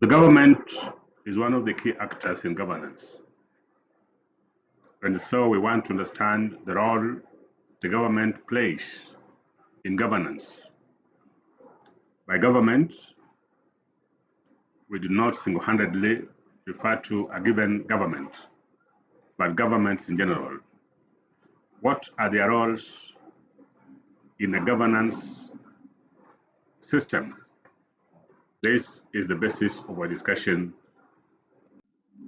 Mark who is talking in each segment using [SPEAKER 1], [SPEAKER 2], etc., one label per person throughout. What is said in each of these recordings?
[SPEAKER 1] The government is one of the key actors in governance. And so we want to understand the role the government plays in governance. By government, we do not single-handedly refer to a given government, but governments in general. What are their roles in the governance system? This is the basis of our discussion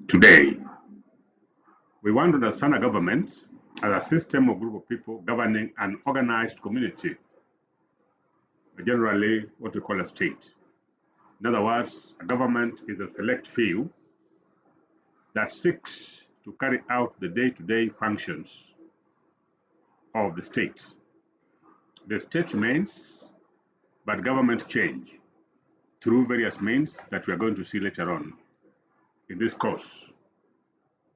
[SPEAKER 1] today. We want to understand a government as a system or group of people governing an organized community, generally what we call a state. In other words, a government is a select few that seeks to carry out the day-to-day functions of the state. The state remains, but government change through various means that we are going to see later on in this course.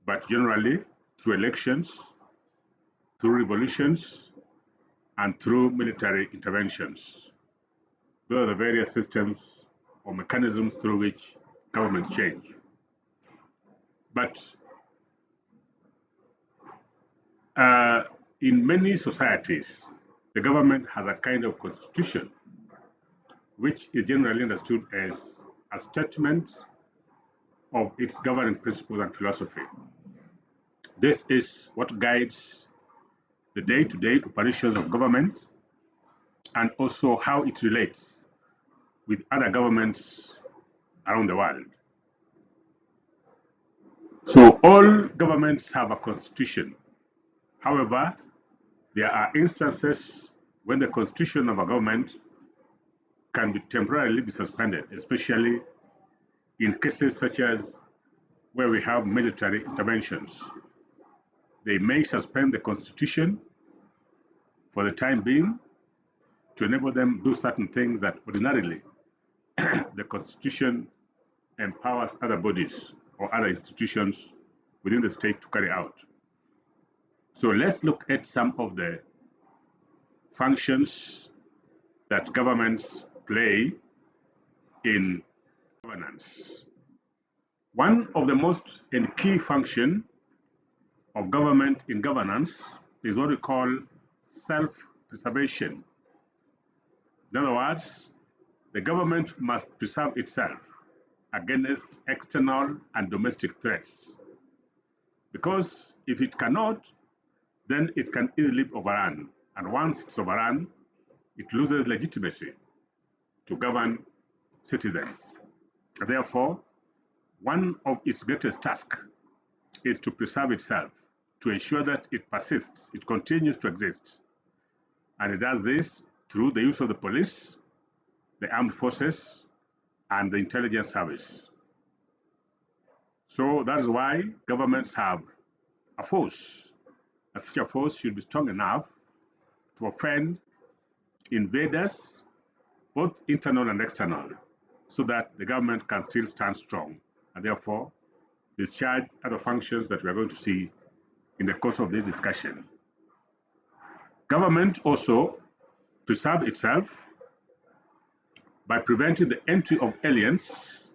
[SPEAKER 1] But generally, through elections, through revolutions, and through military interventions. Those are the various systems or mechanisms through which governments change. But in many societies, the government has a kind of constitution, which is generally understood as a statement of its governing principles and philosophy. This is what guides the day-to-day operations of government and also how it relates with other governments around the world. So all governments have a constitution. However, there are instances when the constitution of a government can be temporarily be suspended, especially in cases such as where we have military interventions. They may suspend the constitution for the time being to enable them to do certain things that ordinarily the constitution empowers other bodies or other institutions within the state to carry out. So let's look at some of the functions that governments play in governance. One of the most and key function of government in governance is what we call self-preservation. In other words, the government must preserve itself against external and domestic threats. Because if it cannot, then it can easily be overrun. And once it's overrun, it loses legitimacy to govern citizens. And therefore, one of its greatest tasks is to preserve itself, to ensure that it persists, it continues to exist. And it does this through the use of the police, the armed forces, and the intelligence service. So that's why governments have a force. Such a force should be strong enough to offend invaders, both internal and external, so that the government can still stand strong and therefore discharge other functions that we are going to see in the course of this discussion. Government also preserves itself by preventing the entry of aliens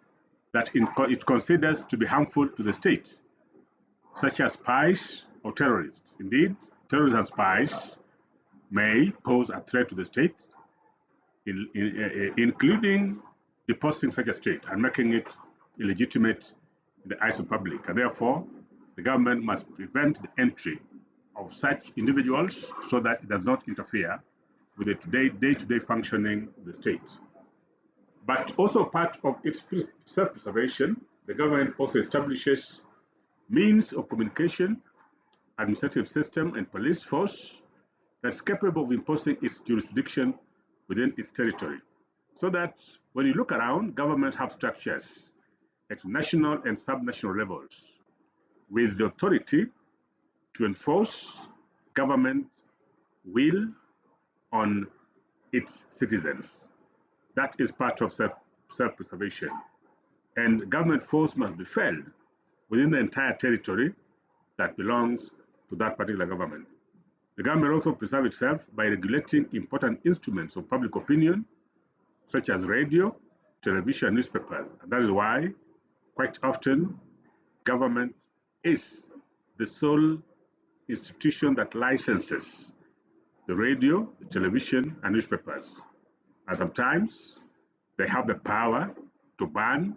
[SPEAKER 1] that it considers to be harmful to the state, such as spies or terrorists. Indeed, terrorists and spies may pose a threat to the state, including deposing such a state and making it illegitimate in the eyes of the public. And therefore, the government must prevent the entry of such individuals so that it does not interfere with the day-to-day functioning of the state. But also part of its self-preservation, the government also establishes means of communication, administrative system, and police force that's capable of imposing its jurisdiction within its territory. So that when you look around, governments have structures at national and subnational levels with the authority to enforce government will on its citizens. That is part of self-preservation. And government force must be felt within the entire territory that belongs to that particular government. The government also preserves itself by regulating important instruments of public opinion, such as radio, television, newspapers. And that is why quite often government is the sole institution that licenses the radio, the television, and newspapers. And sometimes they have the power to ban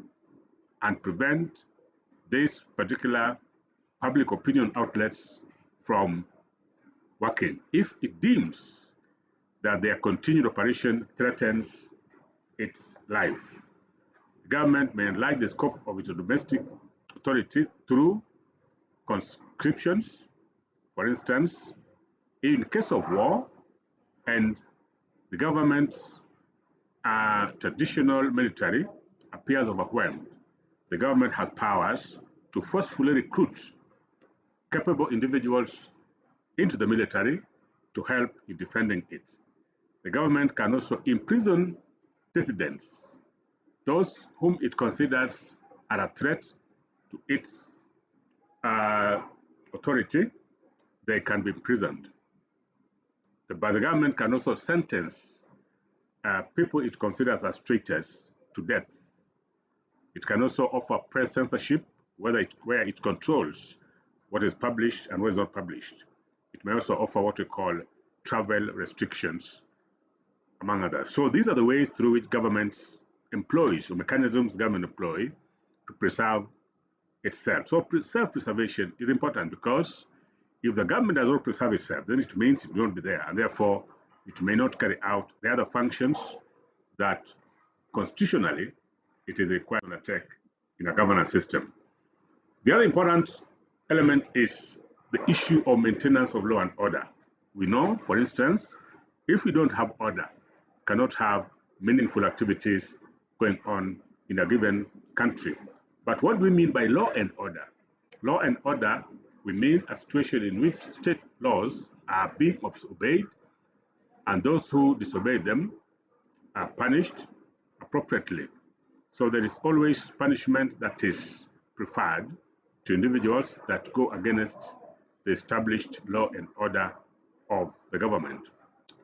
[SPEAKER 1] and prevent these particular public opinion outlets from working if it deems that their continued operation threatens its life. The government may enlarge the scope of its domestic authority through conscriptions, for instance, in case of war and the government's traditional military appears overwhelmed, the government has powers to forcefully recruit capable individuals into the military to help in defending it. The government can also imprison dissidents, those whom it considers are a threat to its authority. They can be imprisoned. But the government can also sentence people it considers as traitors to death. It can also offer press censorship, where it controls what is published and what is not published. It may also offer what we call travel restrictions, among others. So these are the ways through which government employs, or mechanisms government employ to preserve itself. So self-preservation is important, because if the government does not preserve itself, then it means it will not be there, and therefore it may not carry out the other functions that constitutionally it is required to undertake in a governance system. The other important element is the issue of maintenance of law and order. We know, for instance, if we don't have order, cannot have meaningful activities going on in a given country. But what do we mean by law and order? Law and order, we mean a situation in which state laws are being obeyed, and those who disobey them are punished appropriately. So there is always punishment that is preferred to individuals that go against the established law and order of the government.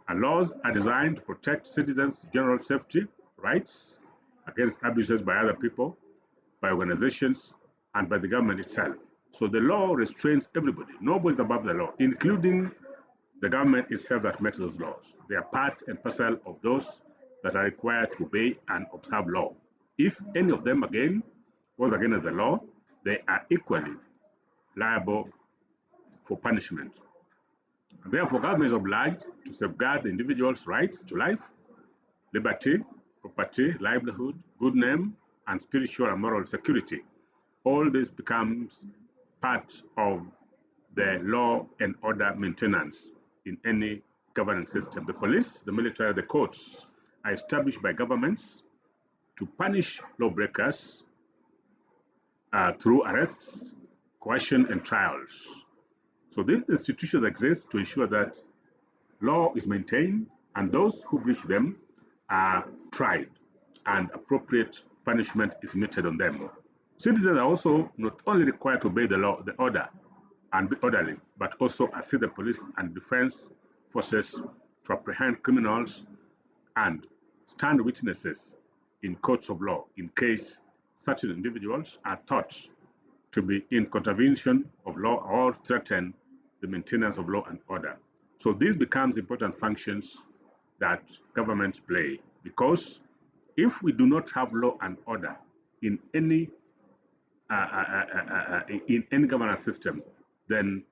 [SPEAKER 1] And laws are designed to protect citizens' general safety, rights against abuses by other people, by organizations, and by the government itself. So the law restrains everybody. Nobody is above the law, including the government itself that makes those laws. They are part and parcel of those that are required to obey and observe law. If any of them, again, goes against the law, they are equally liable for punishment. And therefore, government is obliged to safeguard the individual's rights to life, liberty, property, livelihood, good name, and spiritual and moral security. All this becomes part of the law and order maintenance in any governance system. The police, the military, the courts are established by governments to punish lawbreakers through arrests, coercion, and trials. So these institutions exist to ensure that law is maintained and those who breach them are tried and appropriate punishment is meted on them. Citizens are also not only required to obey the law, the order, and be orderly, but also assist the police and defense forces to apprehend criminals and stand witnesses in courts of law in case certain individuals are thought to be in contravention of law or threaten the maintenance of law and order. So these becomes important functions that governments play, because if we do not have law and order in any governance system, then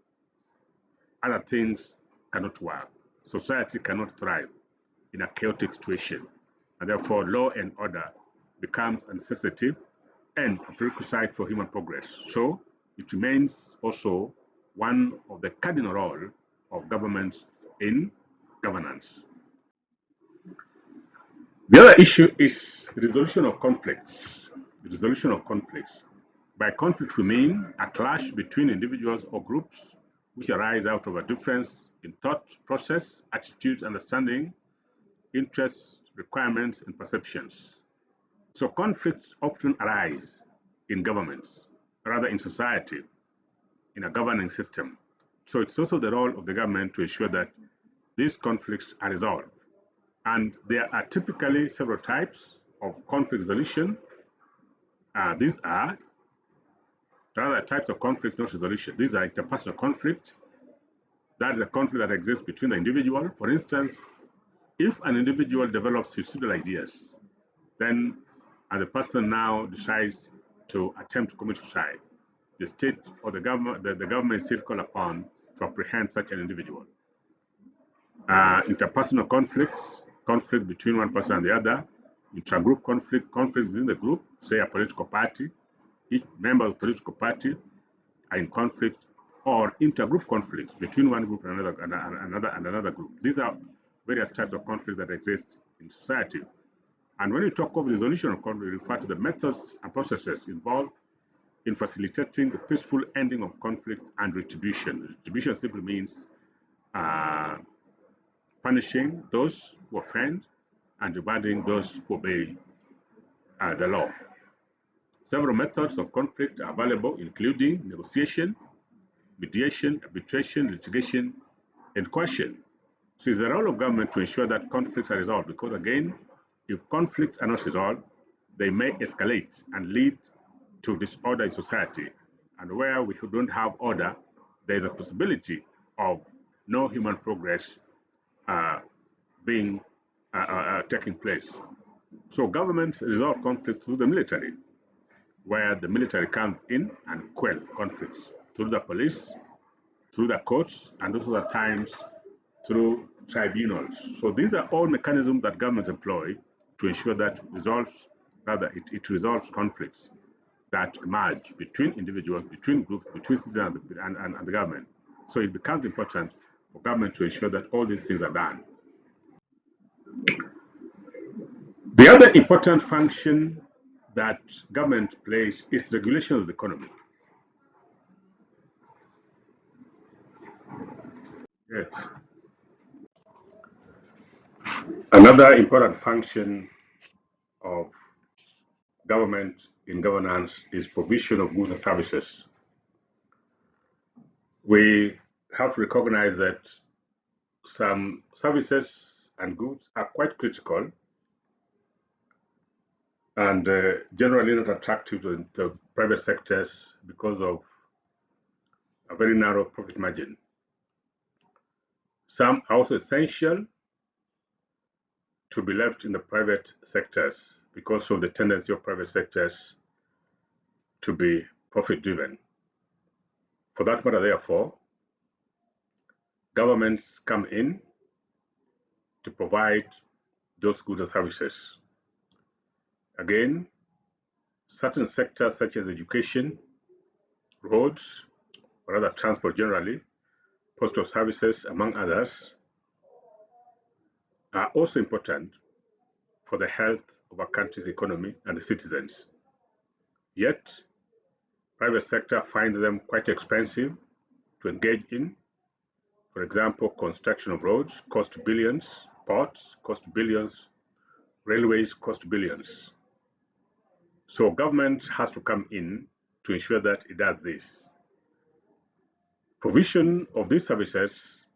[SPEAKER 1] other things cannot work. Society cannot thrive in a chaotic situation, and therefore law and order becomes a necessity and a prerequisite for human progress. So it remains also one of the cardinal role of government in governance. The other issue is resolution of conflicts. The resolution of conflicts. By conflict, we mean a clash between individuals or groups which arise out of a difference in thought process, attitudes, understanding, interests, requirements, and perceptions. So conflicts often arise in governments, rather in society, in a governing system. So it's also the role of the government to ensure that these conflicts are resolved. And there are typically several types of conflict resolution. These are other types of conflict not resolution. These are interpersonal conflict. That is a conflict that exists between the individual. For instance, if an individual develops suicidal ideas, then and the person now decides to attempt to commit suicide, the state or the government is still called upon to apprehend such an individual. Interpersonal conflicts, conflict between one person and the other, intragroup conflict, conflict within the group, say a political party, each member of the political party are in conflict, or intergroup conflicts between one group and another group. These are various types of conflict that exist in society. And when we talk of resolution of conflict, we refer to the methods and processes involved in facilitating the peaceful ending of conflict and retribution. Retribution simply means punishing those who offend and rewarding those who obey the law. Several methods of conflict are available, including negotiation, mediation, arbitration, litigation, and coercion. So it's the role of government to ensure that conflicts are resolved, because again, if conflicts are not resolved, they may escalate and lead to disorder in society. And where we don't have order, there is a possibility of no human progress taking place. So governments resolve conflicts through the military, where the military comes in and quell conflicts through the police, through the courts, and also at times through tribunals. So these are all mechanisms that governments employ to ensure that it resolves conflicts that emerge between individuals, between groups, between citizens and the government. So it becomes important for government to ensure that all these things are done. The other important function that government plays is regulation of the economy. Yes. Another important function of government in governance is provision of goods and services. We have to recognize that some services and goods are quite critical and generally not attractive to the private sectors because of a very narrow profit margin. Some are also essential to be left in the private sectors because of the tendency of private sectors to be profit driven. For that matter, therefore, governments come in to provide those goods and services. Again, certain sectors such as education, roads, or other transport generally, postal services, among others, are also important for the health of a country's economy and the citizens. Yet, private sector finds them quite expensive to engage in. For example, construction of roads cost billions, ports cost billions, railways cost billions. So government has to come in to ensure that it does this. Provision of these services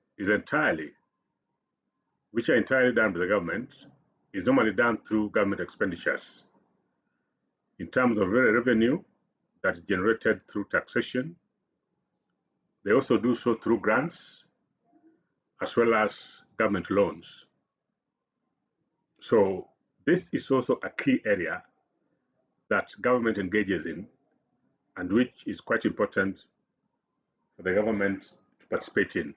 [SPEAKER 1] which are entirely done by the government, is normally done through government expenditures. In terms of revenue that is generated through taxation, they also do so through grants as well as government loans. So this is also a key area that government engages in and which is quite important for the government to participate in.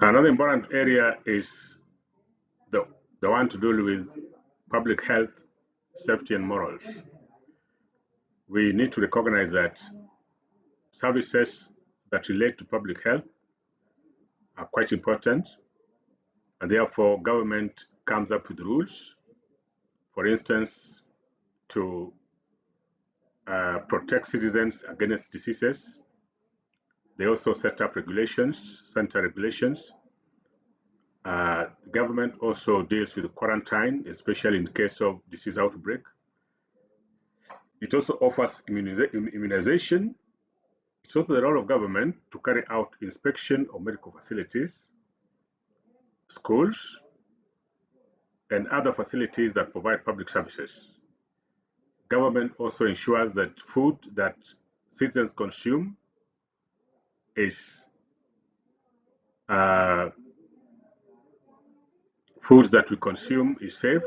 [SPEAKER 1] Another important area is the one to do with public health, safety, and morals. We need to recognize that services that relate to public health are quite important, and therefore government comes up with rules, for instance, to protect citizens against diseases. They also set up regulations, sanitary regulations. The government also deals with quarantine, especially in case of disease outbreak. It also offers immunization. It's also the role of government to carry out inspection of medical facilities, schools, and other facilities that provide public services. Government also ensures that food that citizens consume is foods that we consume is safe,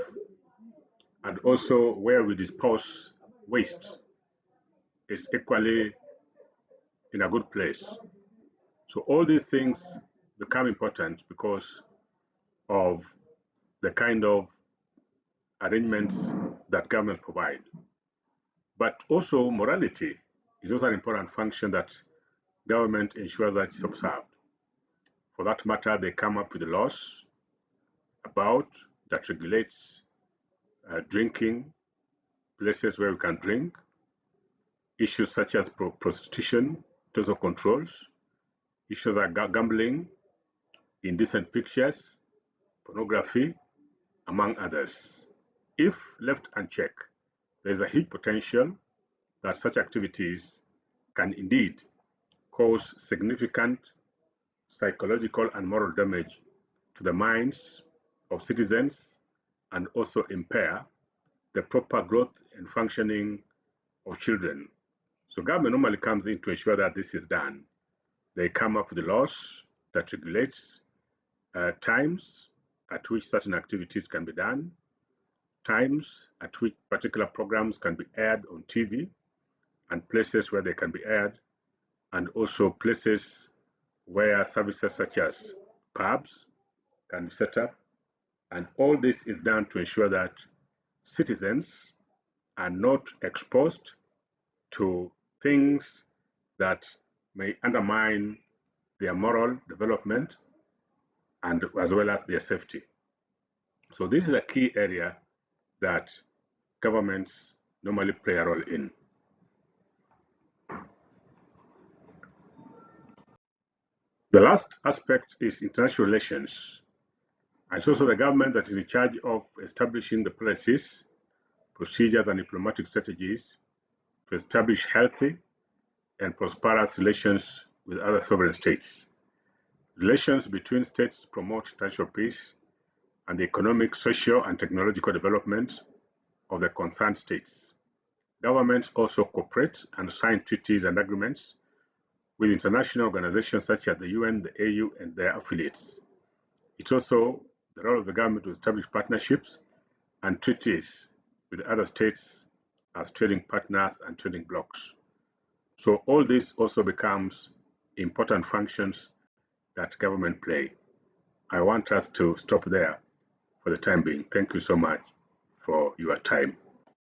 [SPEAKER 1] and also where we dispose waste is equally in a good place. So all these things become important because of the kind of arrangements that governments provide. But also morality is also an important function that government ensures that it's observed. For that matter, they come up with laws about that regulates drinking, places where we can drink, issues such as prostitution, also controls, issues like gambling, indecent pictures, pornography, among others. If left unchecked, there is a huge potential that such activities can indeed cause significant psychological and moral damage to the minds of citizens and also impair the proper growth and functioning of children. So government normally comes in to ensure that this is done. They come up with the laws that regulates times at which certain activities can be done, times at which particular programs can be aired on TV, and places where they can be aired, and also places where services such as pubs can be set up. And all this is done to ensure that citizens are not exposed to things that may undermine their moral development and as well as their safety. So this is a key area that governments normally play a role in. The last aspect is international relations. And it's also the government that is in charge of establishing the policies, procedures, and diplomatic strategies to establish healthy and prosperous relations with other sovereign states. Relations between states promote international peace and the economic, social, and technological development of the concerned states. Governments also cooperate and sign treaties and agreements with international organizations such as the UN, the AU, and their affiliates. It's also the role of the government to establish partnerships and treaties with other states as trading partners and trading blocs. So all this also becomes important functions that government play. I want us to stop there for the time being. Thank you so much for your time.